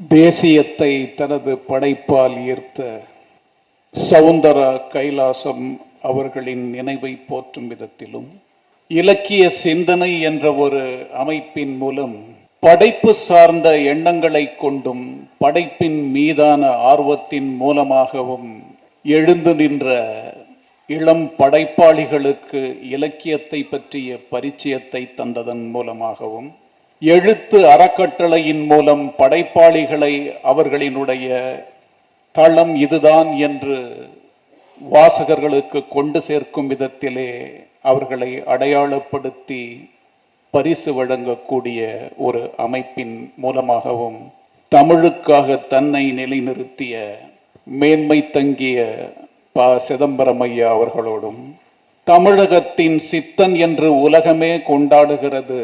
தேசியத்தை தனது படைப்பால் ஈர்த்த சவுந்தர கைலாசம் அவர்களின் நினைவை போற்றும் விதத்திலும், இலக்கிய சிந்தனை என்ற ஒரு அமைப்பின் மூலம் படைப்பு சார்ந்த எண்ணங்களை கொண்டும் படைப்பின் மீதான ஆர்வத்தின் மூலமாகவும் எழுந்து நின்ற இளம் படைப்பாளிகளுக்கு இலக்கியத்தை பற்றிய பரிச்சயத்தை தந்ததன் மூலமாகவும், எழுத்து அறக்கட்டளையின் மூலம் படைப்பாளிகளை அவர்களினுடைய தளம் இதுதான் என்று வாசகர்களுக்கு கொண்டு சேர்க்கும் விதத்திலே அவர்களை அடையாளப்படுத்தி பரிசு வழங்கக்கூடிய ஒரு அமைப்பின் மூலமாகவும், தமிழுக்காக தன்னை நிலைநிறுத்திய மேன்மை தங்கிய ப. சிதம்பரம் ஐயா அவர்களோடும், தமிழகத்தின் சித்தன் என்று உலகமே கொண்டாடுகிறது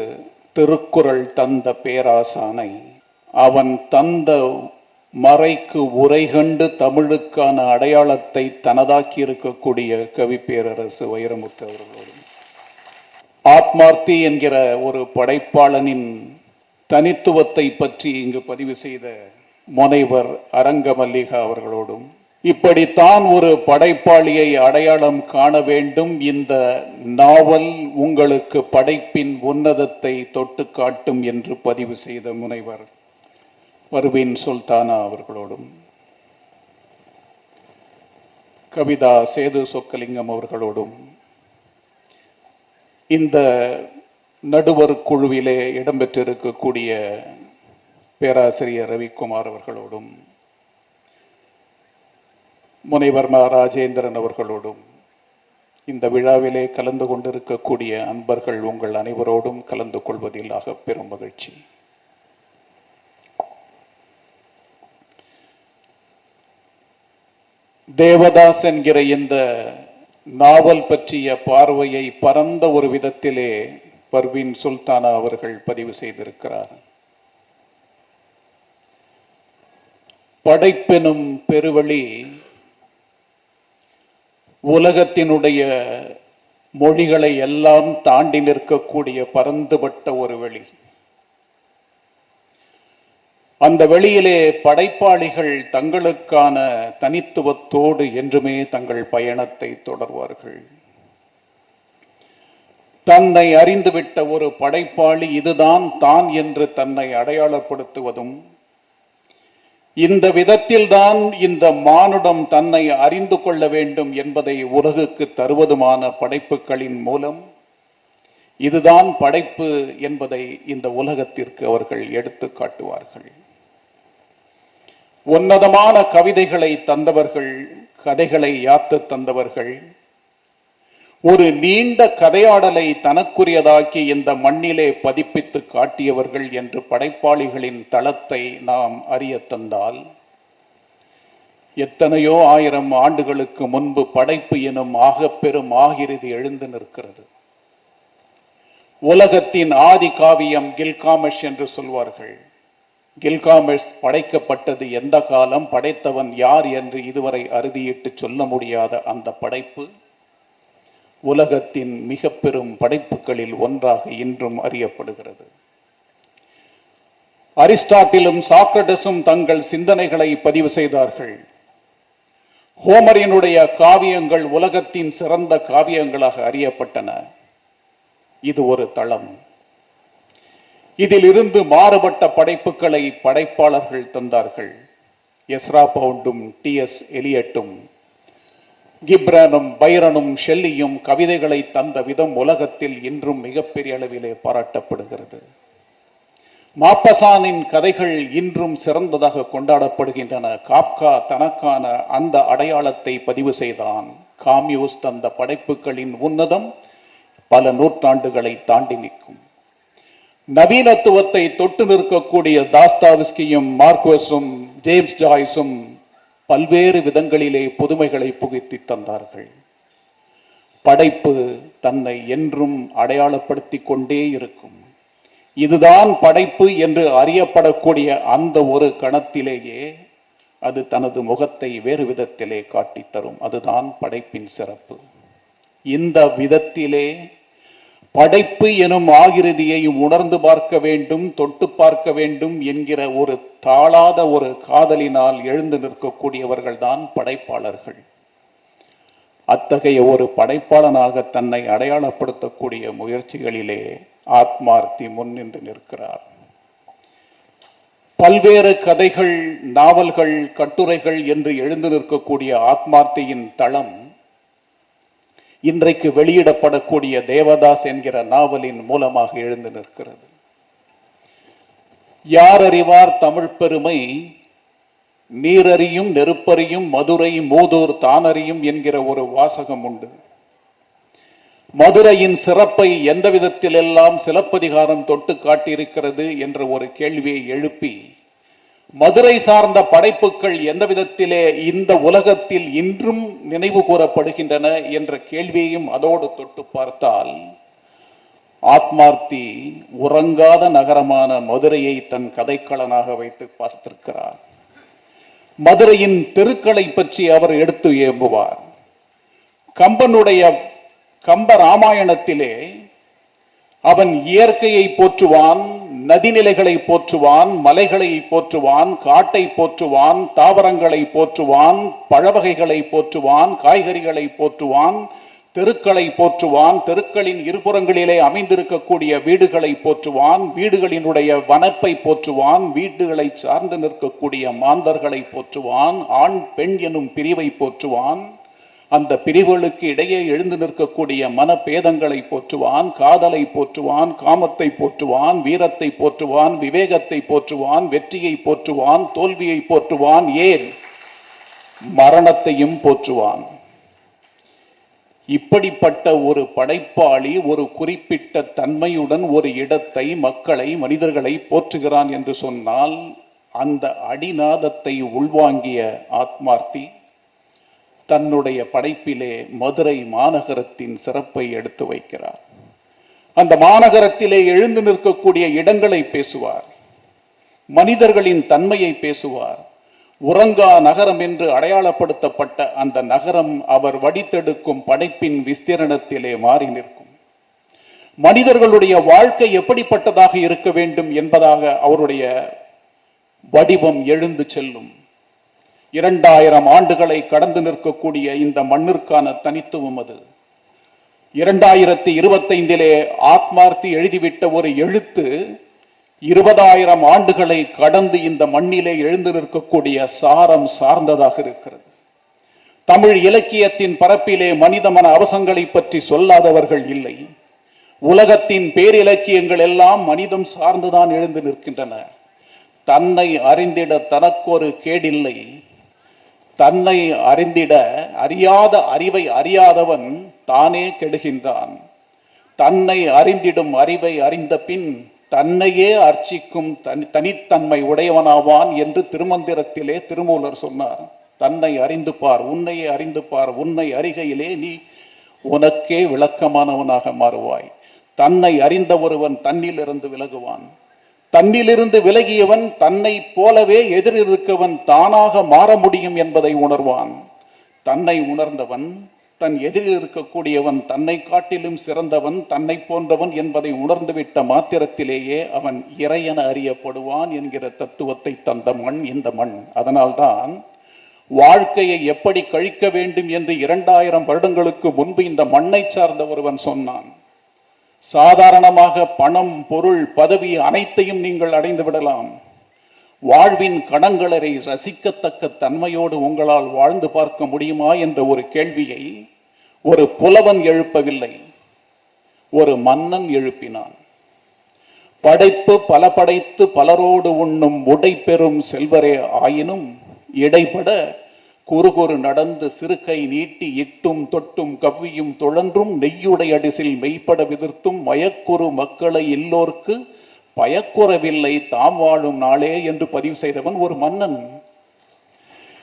திருக்குறள் தந்த பேராசானை, அவன் தந்த மறைக்கு உரைகண்டு தமிழுக்கான அடையாளத்தை தனதாக்கி இருக்கக்கூடிய கவி பேரரசு வைரமுத்து அவர்களோடும், ஆத்மார்த்தி என்கிற ஒரு படைப்பாளனின் தனித்துவத்தை பற்றி இங்கு பதிவு செய்த முனைவர் அரங்கமல்லிகா அவர்களோடும், இப்படித்தான் ஒரு படைப்பாளியை அடையாளம் காண வேண்டும், இந்த நாவல் உங்களுக்கு படைப்பின் உன்னதத்தை தொட்டு காட்டும் என்று பதிவு செய்த முனைவர் பர்வீன் சுல்தானா அவர்களோடும், கவிதா சேது சொக்கலிங்கம் அவர்களோடும், இந்த நடுவர் குழுவிலே இடம்பெற்றிருக்கக்கூடிய பேராசிரியர் ரவிக்குமார் அவர்களோடும், முனைவர் ம. ராஜேந்திரன் அவர்களோடும், இந்த விழாவிலே கலந்து கொண்டிருக்கக்கூடிய அன்பர்கள் உங்கள் அனைவரோடும் கலந்து கொள்வதில் பெரும் மகிழ்ச்சி. தேவதாஸ் என்கிற இந்த நாவல் பற்றிய பார்வையை பரந்த ஒரு விதத்திலே பர்வீன் சுல்தானா அவர்கள் பதிவு செய்திருக்கிறார். படைப்பெனும் பெருவழி உலகத்தினுடைய மொழிகளை எல்லாம் தாண்டி நிற்கக்கூடிய பரந்துபட்ட ஒரு வெளி. அந்த வெளியிலே படைப்பாளிகள் தங்களுக்கான தனித்துவத்தோடு என்றுமே தங்கள் பயணத்தை தொடர்வார்கள். தன்னை அறிந்துவிட்ட ஒரு படைப்பாளி இதுதான் தான் என்று தன்னை அடையாளப்படுத்துவதும், இந்த விதத்தில்தான் இந்த மானுடம் தன்னை அறிந்து கொள்ள வேண்டும் என்பதை உலகுக்கு தருவதுமான படைப்புகளின் மூலம் இதுதான் படைப்பு என்பதை இந்த உலகத்திற்கு அவர்கள் எடுத்து காட்டுவார்கள். உன்னதமான கவிதைகளை தந்தவர்கள், கதைகளை யாத்து தந்தவர்கள், ஒரு நீண்ட கதையாடலை தனக்குரியதாக்கி இந்த மண்ணிலே பதிப்பித்து காட்டியவர்கள் என்று படைப்பாளிகளின் தளத்தை நாம் அறிய தந்தால், எத்தனையோ ஆயிரம் ஆண்டுகளுக்கு முன்பு படைப்பு எனும் ஆகப்பெரும் ஆகிருதி எழுந்து நிற்கிறது. உலகத்தின் ஆதி காவியம் கில்காமெஷ் என்று சொல்வார்கள். கில்காமெஷ் படைக்கப்பட்டது எந்த காலம், படைத்தவன் யார் என்று இதுவரை அறுதியிட்டு சொல்ல முடியாத அந்த படைப்பு உலகத்தின் மிக பெரும் படைப்புகளில் ஒன்றாக இன்றும் அறியப்படுகிறது. அரிஸ்டாட்டிலும் சாக்ரட்டிஸும் தங்கள் சிந்தனைகளை பதிவு செய்தார்கள். ஹோமரினுடைய காவியங்கள் உலகத்தின் சிறந்த காவியங்களாக அறியப்பட்டன. இது ஒரு தளம். இதிலிருந்து மாறுபட்ட படைப்புகளை படைப்பாளர்கள் தந்தார்கள். Ezra பவுண்டும், DS. எலியட்டும், கிப்ரனும், பைரனும், ஷெல்லியும் கவிதைகளை தந்த விதம் உலகத்தில் இன்றும் மிகப்பெரிய அளவிலே பாராட்டப்படுகிறது. மாப்பசானின் கதைகள் இன்றும் சிறந்ததாக கொண்டாடப்படுகின்றன. காப்கா தனக்கான அந்த அடையாளத்தை பதிவு செய்தான். காமியூஸ் தந்த படைப்புகளின் உன்னதம் பல நூற்றாண்டுகளை தாண்டி நிற்கும். நவீனத்துவத்தை தொட்டு நிற்கக்கூடிய தாஸ்தாவிஸ்கியும், மார்க்வஸும், ஜேம்ஸ் ஜாய்ஸும் பல்வேறு விதங்களிலே புதுமைகளை புகுத்தி தந்தார்கள். படைப்பு தன்னை என்றும் அடையாளப்படுத்தி கொண்டே இருக்கும். இதுதான் படைப்பு என்று அறியப்படக்கூடிய அந்த ஒரு கணத்திலேயே அது தனது முகத்தை வேறு விதத்திலே காட்டித்தரும். அதுதான் படைப்பின் சிறப்பு. இந்த விதத்திலே படைப்பு எனும் ஆகிருதியை உணர்ந்து பார்க்க வேண்டும், தொட்டு பார்க்க வேண்டும் என்கிற ஒரு தாழாத ஒரு காதலினால் எழுந்து நிற்கக்கூடியவர்கள் தான் படைப்பாளர்கள். அத்தகைய ஒரு படைப்பாளனாக தன்னை அடையாளப்படுத்தக்கூடிய முயற்சிகளிலே ஆத்மார்த்தி முன்னின்று நிற்கிறார். பல்வேறு கதைகள், நாவல்கள், கட்டுரைகள் என்று எழுந்து நிற்கக்கூடிய ஆத்மார்த்தியின் தளம் இன்றைக்கு வெளியிடப்படக்கூடிய தேவதாஸ் என்கிற நாவலின் மூலமாக எழுந்து நிற்கிறது. யார் அறிவார் தமிழ் பெருமை, நீரறியும் நெருப்பறியும் மதுரை மூதூர் தானறியும் என்கிற ஒரு வாசகம் உண்டு. மதுரையின் சிறப்பை எந்த விதத்தில் எல்லாம் சிலப்பதிகாரம் தொட்டு காட்டியிருக்கிறது என்ற ஒரு கேள்வியை எழுப்பி, மதுரை சார்ந்த படைப்புகள் எந்த விதத்திலே இந்த உலகத்தில் இன்றும் நினைவு கூறப்படுகின்றன என்ற கேள்வியையும் அதோடு தொட்டு பார்த்தால், ஆத்மார்த்தி உறங்காத நகரமான மதுரையை தன் கதைக்களனாக வைத்து பார்த்திருக்கிறார். மதுரையின் தெருக்களை பற்றி அவர் எடுத்து ஏம்புவார். கம்ப ராமாயணத்திலே அவன் இயற்கையை போற்றுவான், நதிநிலைகளை போற்றுவான், மலைகளை போற்றுவான், காட்டை போற்றுவான், தாவரங்களை போற்றுவான், பழவகைகளை போற்றுவான், காய்கறிகளை போற்றுவான், தெருக்களை போற்றுவான், தெருக்களின் இருபுறங்களிலே அமைந்திருக்கக்கூடிய வீடுகளை போற்றுவான், வீடுகளினுடைய வனப்பை போற்றுவான், வீடுகளை சார்ந்து நிற்கக்கூடிய மாந்தர்களை போற்றுவான், ஆண் பெண் எனும் பிரிவை போற்றுவான், அந்த பிரிவுகளுக்கு இடையே எழுந்து நிற்கக்கூடிய மனபேதங்களை போற்றுவான், காதலை போற்றுவான், காமத்தை போற்றுவான், வீரத்தை போற்றுவான், விவேகத்தை போற்றுவான், வெற்றியை போற்றுவான், தோல்வியை போற்றுவான், ஏன் மரணத்தையும் போற்றுவான். இப்படிப்பட்ட ஒரு படைப்பாளி ஒரு குறிப்பிட்ட தன்மையுடன் ஒரு இடத்தை, மக்களை, மனிதர்களை போற்றுகிறான் என்று சொன்னால், அந்த அடிநாதத்தை உள்வாங்கிய ஆத்மார்த்தி தன்னுடைய படைப்பிலே மதுரை மாநகரத்தின் சிறப்பை எடுத்து வைக்கிறார். அந்த மாநகரத்திலே எழுந்து நிற்கக்கூடிய இடங்களை பேசுவார், மனிதர்களின் தன்மையை பேசுவார். உறங்கா நகரம் என்று அடையாளப்படுத்தப்பட்ட அந்த நகரம் அவர் வடித்தெடுக்கும் படைப்பின் விஸ்தீரணத்திலே மாறி நிற்கும். மனிதர்களுடைய வாழ்க்கை எப்படிப்பட்டதாக இருக்க வேண்டும் என்பதாக அவருடைய வடிவம் எழுந்து செல்லும். 2000 ஆண்டுகளை கடந்து நிற்கக்கூடிய இந்த மண்ணிற்கான தனித்துவம் அது. 2025 ஆத்மார்த்தி எழுதிவிட்ட ஒரு எழுத்து 20,000 ஆண்டுகளை கடந்து இந்த மண்ணிலே எழுந்து நிற்கக்கூடிய சாரம் சார்ந்ததாக இருக்கிறது. தமிழ் இலக்கியத்தின் பரப்பிலே மனித மன அவசங்களை பற்றி சொல்லாதவர்கள் இல்லை. உலகத்தின் பேரிலக்கியங்கள் எல்லாம் மனிதம் சார்ந்துதான் எழுந்து நிற்கின்றன. தன்னை அறிந்திட தனக்கொரு கேடில்லை, தன்னை அறிந்திட அறியாத அறிவை அறியாதவன் தானே கெடுகின்றான், தன்னை அறிந்திடும் அறிவை அறிந்த பின் தன்னையே அர்ச்சிக்கும் தனித்தன்மை உடையவனாவான் என்று திருமந்திரத்திலே திருமூலர் சொன்னார். தன்னை அறிந்து பார், உன்னையே அறிந்து பார், உன்னை அறிகையிலே நீ உனக்கே விளக்கமானவனாக மாறுவாய். தன்னை அறிந்த ஒருவன் தன்னிலிருந்து விலகுவான், தன்னிலிருந்து விலகியவன் தன்னை போலவே எதிரிருக்கவன் தானாக மாற முடியும் என்பதை உணர்வான். தன்னை உணர்ந்தவன் தன் எதிரில் இருக்கக்கூடியவன் தன்னை காட்டிலும் சிறந்தவன், தன்னை போன்றவன் என்பதை உணர்ந்துவிட்ட மாத்திரத்திலேயே அவன் இறையென அறியப்படுவான் என்கிற தத்துவத்தை தந்த மண் இந்த மண். அதனால்தான் வாழ்க்கையை எப்படி கழிக்க வேண்டும் என்று 2000 வருடங்களுக்கு முன்பு இந்த மண்ணை சார்ந்த ஒருவன் சொன்னான். சாதாரணமாக பணம், பொருள், பதவி அனைத்தையும் நீங்கள் அடைந்து விடலாம். வாழ்வின் கணங்களை ரசிக்கத்தக்க தன்மையோடு உங்களால் வாழ்ந்து பார்க்க முடியுமா என்ற ஒரு கேள்வியை ஒரு புலவன் எழுப்பவில்லை, ஒரு மன்னன் எழுப்பினான். படைப்பு பல படைத்து பலரோடு உண்ணும் உடை பெறும் செல்வரே ஆயினும் இடைப்பட குறுகுறு நடந்து சிறுகை நீட்டி இட்டும் தொட்டும் கவ்வியும் துழன்றும் நெய்யுடை அடிசில் மெய்ப்பட விதிர்த்தும் மயக்குறு மக்களை எல்லோர்க்கு பயக்குறவில்லை தாம் வாழும் நாளே என்று பதிவு செய்தவன் ஒரு மன்னன்.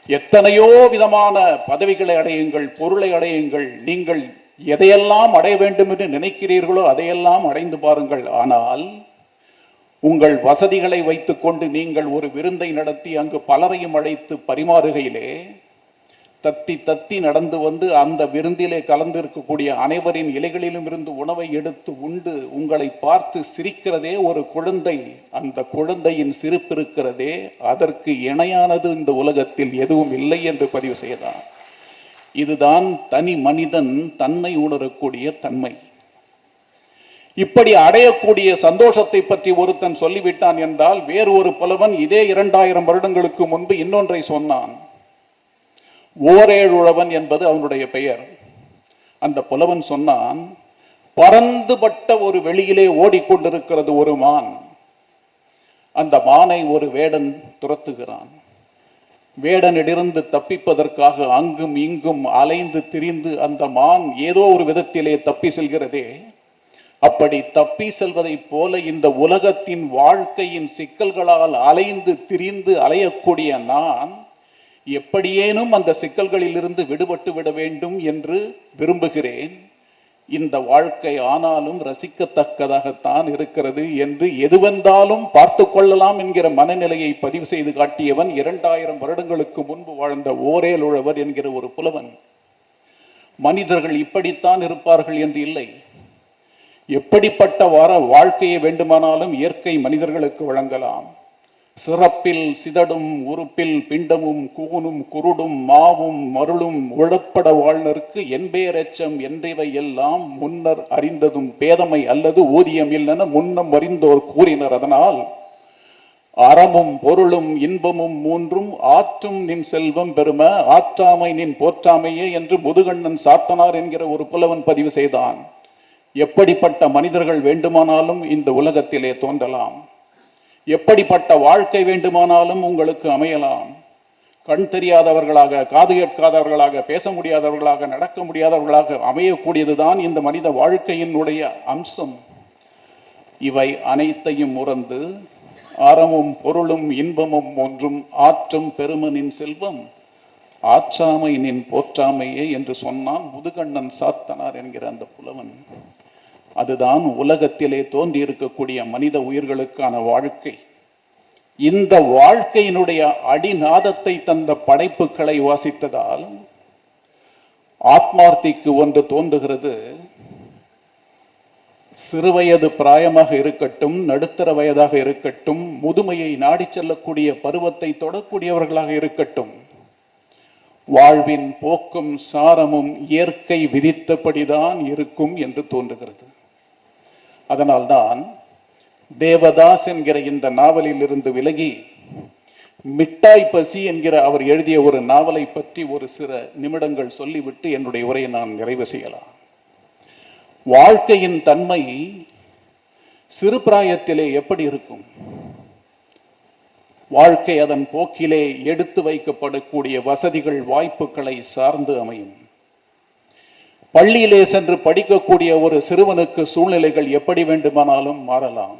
எத்தனையோ விதமான பதவிகளை அடையுங்கள், பொருளை அடையுங்கள், நீங்கள் எதையெல்லாம் அடைய வேண்டும் என்று நினைக்கிறீர்களோ அதையெல்லாம் அடைந்து பாருங்கள். ஆனால் உங்கள் வசதிகளை வைத்துக் கொண்டு நீங்கள் ஒரு விருந்தை நடத்தி அங்கு பலரையும் அழைத்து பரிமாறுகையிலே தத்தி தத்தி நடந்து வந்து அந்த விருந்திலே கலந்து இருக்கக்கூடிய அனைவரின் இலைகளிலும் இருந்து உணவை எடுத்து உண்டு உங்களை பார்த்து சிரிக்கிறதே ஒரு குழந்தை. அந்த குழந்தையின் சிரிப்பு இருக்கிறதே, அதற்கு இணையானது இந்த உலகத்தில் எதுவும் இல்லை என்று பதிவு செய்தான். இதுதான் தனி மனிதன் தன்னை உணரக்கூடிய தன்மை. இப்படி அடையக்கூடிய சந்தோஷத்தை பற்றி ஒருத்தன் சொல்லிவிட்டான் என்றால், வேறு ஒரு புலவன் இதே 2000 வருடங்களுக்கு முன்பு இன்னொன்றை சொன்னான். ஓரேழுழவன் என்பது அவனுடைய பெயர். அந்த புலவன் சொன்னான், பரந்துபட்ட ஒரு வெளியிலே ஓடிக்கொண்டிருக்கிறது ஒரு மான். அந்த மானை ஒரு வேடன் துரத்துகிறான். வேடனிடமிருந்து தப்பிப்பதற்காக அங்கும் இங்கும் அலைந்து திரிந்து அந்த மான் ஏதோ ஒரு விதத்திலே தப்பி செல்கிறதே. அப்படி தப்பி செல்வதை போல இந்த உலகத்தின் வாழ்க்கையின் சிக்கல்களால் அலைந்து திரிந்து அலையக்கூடிய நான் எப்படியேனும் அந்த சிக்கல்களில் இருந்து விடுபட்டு விட வேண்டும் என்று விரும்புகிறேன். இந்த வாழ்க்கை ஆனாலும் ரசிக்கத்தக்கதாகத்தான் இருக்கிறது என்று எதுவென்றாலும் பார்த்து கொள்ளலாம் என்கிற மனநிலையை பதிவு செய்து காட்டியவன் 2000 வருடங்களுக்கு முன்பு வாழ்ந்த ஓரேழுழவர் என்கிற ஒரு புலவன். மனிதர்கள் இப்படித்தான் இருப்பார்கள் என்று இல்லை. எப்படிப்பட்ட வாழ்க்கையை வேண்டுமானாலும் இயற்கை மனிதர்களுக்கு வழங்கலாம். சிறப்பில் சிதடும் உறுப்பில் பிண்டமும் கூனும் குருடும் மாவும் மருளும் உழப்பட வாழ்நருக்கு என்பேரச்சம் என்றவை எல்லாம் முன்னர் அறிந்ததும் பேதமை அல்லது ஊதியம் இல்லென முன்னம் அறிந்தோர் கூறினர். அதனால் அறமும் பொருளும் இன்பமும் மூன்றும் ஆற்றும் நின் செல்வம் பெரும ஆற்றாமை நின் போற்றாமையே என்று முதுகண்ணன் சாத்தனார் என்கிற ஒரு புலவன் பதிவு செய்தான். எப்படிப்பட்ட மனிதர்கள் வேண்டுமானாலும் இந்த உலகத்திலே தோன்றலாம். எப்படிப்பட்ட வாழ்க்கை வேண்டுமானாலும் உங்களுக்கு அமையலாம். கண் தெரியாதவர்களாக, காது கேட்காதவர்களாக, பேச முடியாதவர்களாக, நடக்க முடியாதவர்களாக அமையக்கூடியதுதான் இந்த மனித வாழ்க்கையினுடைய அம்சம். இவை அனைத்தையும் உறந்து அறமும் பொருளும் இன்பமும் ஒன்றும் ஆற்றும் பெருமனின் செல்வம் ஆற்றாமை நின் போற்றாமையே என்று சொன்னான் முதுகண்ணன் சாத்தனார் என்கிற அந்த புலவன். அதுதான் உலகத்திலே தோன்றி இருக்கக்கூடிய மனித உயிர்களுக்கான வாழ்க்கை. இந்த வாழ்க்கையினுடைய அடிநாதத்தை தந்த படைப்புகளை வாசித்ததால் ஆத்மார்த்திக்கு ஒன்று தோன்றுகிறது. சிறுவயது பிராயமாக இருக்கட்டும், நடுத்தர வயதாக இருக்கட்டும், முதுமையை நாடி செல்லக்கூடிய பருவத்தை தொடக்கூடியவர்களாக இருக்கட்டும், வாழ்வின் போக்கும் சாரமும் இயற்கை விதித்தபடிதான் இருக்கும் என்று தோன்றுகிறது. அதனால்தான் தேவதாஸ் என்கிற இந்த நாவலில் இருந்து விலகி மிட்டாய் பசி என்கிற அவர் எழுதிய ஒரு நாவலை பற்றி ஒரு சில நிமிடங்கள் சொல்லிவிட்டு என்னுடைய உரையை நான் நிறைவு செய்யலாம். வாழ்க்கையின் தன்மை சிறு பிராயத்திலே எப்படி இருக்கும்? வாழ்க்கை அதன் போக்கிலே எடுத்து வைக்கப்படக்கூடிய வசதிகள் வாய்ப்புகளை சார்ந்து அமையும். பள்ளியிலே சென்று படிக்கக்கூடிய ஒரு சிறுவனுக்கு சூழ்நிலைகள் எப்படி வேண்டுமானாலும் மாறலாம்.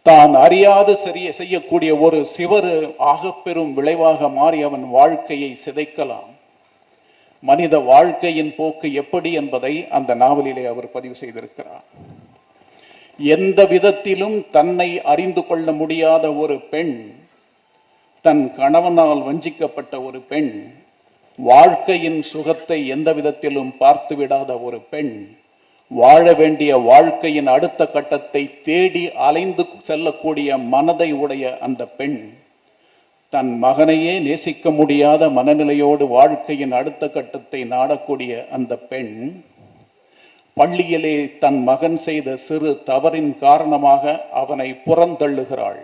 தான் அறியாது செய்யக்கூடிய ஒரு சிவறு ஆகப்பெரும் விளைவாக மாறி அவன் வாழ்க்கையை சிதைக்கலாம். மனித வாழ்க்கையின் போக்கு எப்படி என்பதை அந்த நாவலிலே அவர் பதிவு செய்திருக்கிறார். எந்த விதத்திலும் தன்னை அறிந்து கொள்ள முடியாத ஒரு பெண், தன் கணவனால் வஞ்சிக்கப்பட்ட ஒரு பெண், வாழ்க்கையின் சுகத்தை எந்த விதத்திலும் பார்த்து விடாத ஒரு பெண், வாழ வேண்டிய வாழ்க்கையின் அடுத்த கட்டத்தை தேடி அலைந்து செல்லக்கூடிய மனதை உடைய அந்த பெண், தன் மகனையே நேசிக்க முடியாத மனநிலையோடு வாழ்க்கையின் அடுத்த கட்டத்தை நாடக்கூடிய அந்த பெண், பள்ளியிலே தன் மகன் செய்த சிறு தவறின் காரணமாக அவனை புறந்தள்ளுகிறாள்.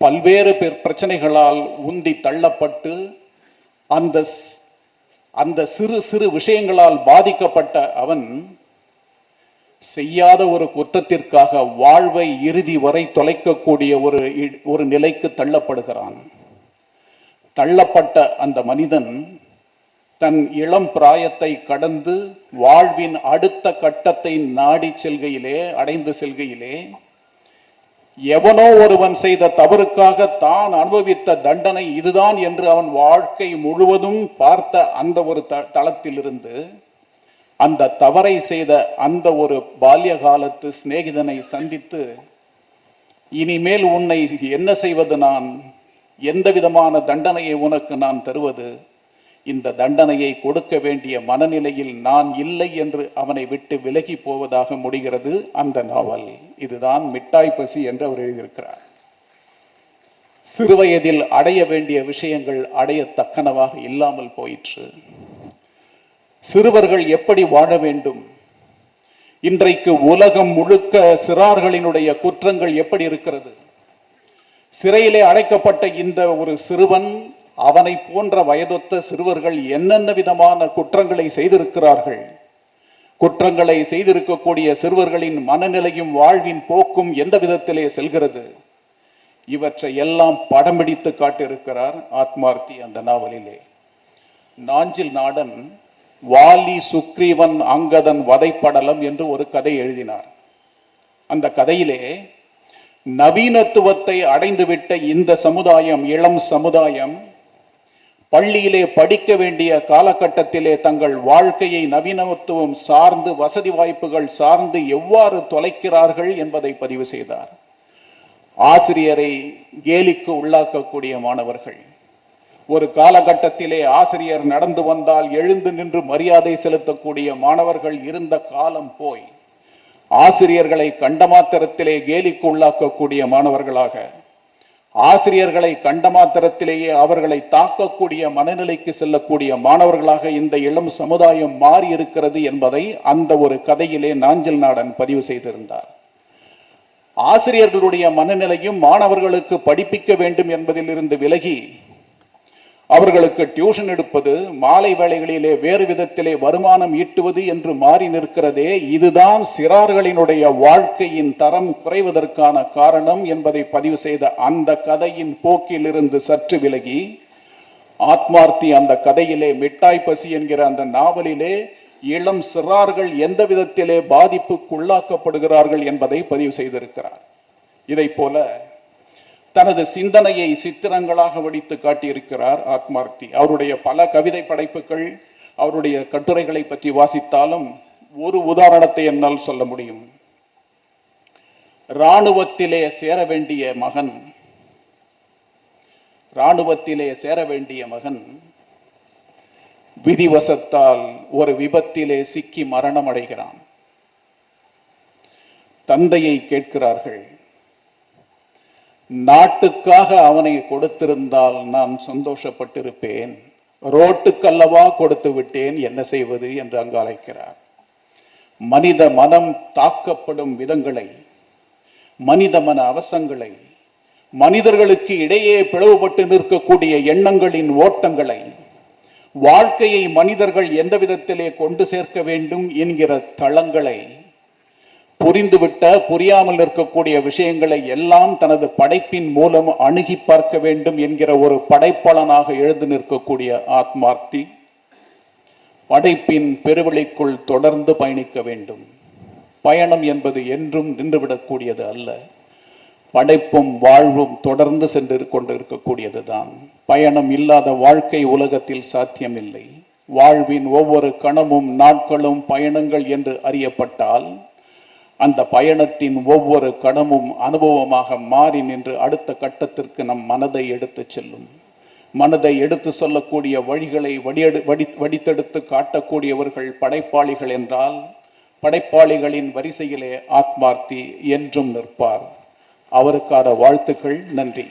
பல்வேறு பிரச்சனைகளால் உந்தி தள்ளப்பட்டு அந்த சிறு சிறு விஷயங்களால் பாதிக்கப்பட்ட அவன் செய்யாத ஒரு குற்றத்திற்காக வாழ்வை இறுதி வரை தொலைக்கக்கூடிய ஒரு நிலைக்கு தள்ளப்படுகிறான். தள்ளப்பட்ட அந்த மனிதன் தன் இளம் பிராயத்தை கடந்து வாழ்வின் அடுத்த கட்டத்தை நாடி செல்கையிலே, அடைந்து செல்கையிலே, எவனோ ஒருவன் செய்த தவறுக்காக தான் அனுபவித்த தண்டனை இதுதான் என்று அவன் வாழ்க்கை முழுவதும் பார்த்த அந்த ஒரு தளத்திலிருந்து அந்த தவறை செய்த அந்த ஒரு பால்ய காலத்து சிநேகிதனை சந்தித்து, இனிமேல் உன்னை என்ன செய்வது, நான் எந்த விதமான தண்டனையை உனக்கு நான் தருவது, இந்த தண்டனையை கொடுக்க வேண்டிய மனநிலையில் நான் இல்லை என்று அவனை விட்டு விலகி போவதாக முடிகிறது அந்த நாவல். இதுதான் மிட்டாய் பசி என்று அவர் எழுதியிருக்கிறார். சிறுவயதில் அடைய வேண்டிய விஷயங்கள் அடையத்தக்கனவாக இல்லாமல் போயிற்று. சிறுவர்கள் எப்படி வாழ வேண்டும்? இன்றைக்கு உலகம் முழுக்க சிறார்களினுடைய குற்றங்கள் எப்படி இருக்கிறது? சிறையிலே அடைக்கப்பட்ட இந்த ஒரு சிறுவன், அவனை போன்ற வயதொத்த சிறுவர்கள் என்னென்ன விதமான குற்றங்களை செய்திருக்கிறார்கள்? குற்றங்களை செய்திருக்கக்கூடிய சிறுவர்களின் மனநிலையும் வாழ்வின் போக்கும் எந்த விதத்திலே செல்கிறது? இவற்றை எல்லாம் படம் பிடித்து காட்டியிருக்கிறார் ஆத்மார்த்தி அந்த நாவலிலே. நாஞ்சில் நாடன் வாலி சுக்ரீவன் அங்கதன் வதைப்படலம் என்று ஒரு கதை எழுதினார். அந்த கதையிலே நவீனத்துவத்தை அடைந்துவிட்ட இந்த சமுதாயம், இளம் சமுதாயம், பள்ளியிலே படிக்க வேண்டிய காலகட்டத்திலே தங்கள் வாழ்க்கையை நவீனத்துவம் சார்ந்து, வசதி வாய்ப்புகள் சார்ந்து எவ்வாறு தொலைக்கிறார்கள் என்பதை பதிவு செய்தார். ஆசிரியரை கேலிக்கு உள்ளாக்கக்கூடிய மாணவர்கள், ஒரு காலகட்டத்திலே ஆசிரியர் நடந்து வந்தால் எழுந்து நின்று மரியாதை செலுத்தக்கூடிய மாணவர்கள் இருந்த காலம் போய் ஆசிரியர்களை கண்டமாத்திரத்திலே கேலிக்கு உள்ளாக்கக்கூடிய மாணவர்களாக, ஆசிரியர்களை கண்டமாத்திரத்திலேயே அவர்களை தாக்கக்கூடிய மனநிலைக்கு செல்லக்கூடிய மாணவர்களாக இந்த இளம் சமுதாயம் மாறி இருக்கிறது என்பதை அந்த ஒரு கதையிலே நாஞ்சில் நாடன் பதிவு செய்திருந்தார். ஆசிரியர்களுடைய மனநிலையும் மாணவர்களுக்கு படிப்பிக்க வேண்டும் என்பதில் இருந்து விலகி அவர்களுக்கு டியூஷன் எடுப்பது, மாலை வேளைகளிலே வேறு விதத்திலே வருமானம் ஈட்டுவது என்று மாறி நிற்கிறதே, இதுதான் சிறார்களினுடைய வாழ்க்கையின் தரம் குறைவதற்கான காரணம் என்பதை பதிவு செய்த அந்த கதையின் போக்கில் இருந்து சற்று விலகி ஆத்மார்த்தி அந்த கதையிலே மிட்டாய் பசி என்கிற அந்த நாவலிலே இளம் சிறார்கள் எந்த விதத்திலே பாதிப்புக்குள்ளாக்கப்படுகிறார்கள் என்பதை பதிவு செய்திருக்கிறார். இதை போல தனது சிந்தனையை சித்திரங்களாக வடித்து காட்டியிருக்கிறார் ஆத்மார்த்தி. அவருடைய பல கவிதை படைப்புகள், அவருடைய கட்டுரைகளை பற்றி வாசித்தாலும் ஒரு உதாரணத்தை என்னால் சொல்ல முடியும். இராணுவத்திலே சேர வேண்டிய மகன் விதிவசத்தால் ஒரு விபத்திலே சிக்கி மரணம் அடைகிறான். தந்தையை கேட்கிறார்கள், நாட்டுக்காக அவனை கொடுத்திருந்தால் நான் சந்தோஷப்பட்டிருப்பேன், ரோட்டுக்கல்லவா கொடுத்து விட்டேன், என்ன செய்வது என்று அங்கு அழைக்கிறார். மனித மனம் தாக்கப்படும் விதங்களை, மனித மன அவசங்களை, மனிதர்களுக்கு இடையே பிளவுபட்டு நிற்கக்கூடிய எண்ணங்களின் ஓட்டங்களை, வாழ்க்கையை மனிதர்கள் எந்த விதத்திலே கொண்டு சேர்க்க வேண்டும் என்கிற தளங்களை, புரிந்துவிட்ட புரியாமல் இருக்கக்கூடிய விஷயங்களை எல்லாம் தனது படைப்பின் மூலம் அணுகி பார்க்க வேண்டும் என்கிற ஒரு படைப்பாளனாக எழுந்து நிற்கக்கூடிய ஆத்மார்த்தி படைப்பின் பெருவெளிக்குள் தொடர்ந்து பயணிக்க வேண்டும். பயணம் என்பது என்றும் நின்றுவிடக்கூடியது அல்ல. படைப்பும் வாழ்வும் தொடர்ந்து சென்று கொண்டு இருக்கக்கூடியதுதான். பயணம் இல்லாத வாழ்க்கை உலகத்தில் சாத்தியமில்லை. வாழ்வின் ஒவ்வொரு கணமும் நாட்களும் பயணங்கள் என்று அறியப்பட்டால் அந்த பயணத்தின் ஒவ்வொரு கணமும் அனுபவமாக மாறி நின்று அடுத்த கட்டத்திற்கு நம் மனதை எடுத்து செல்லும். மனதை எடுத்து சொல்லக்கூடிய வழிகளை வடித்தெடுத்து காட்டக்கூடியவர்கள் படைப்பாளிகள் என்றால் படைப்பாளிகளின் வரிசையிலே ஆத்மார்த்தி என்றும் நிற்பார். அவருக்கான வாழ்த்துக்கள். நன்றி.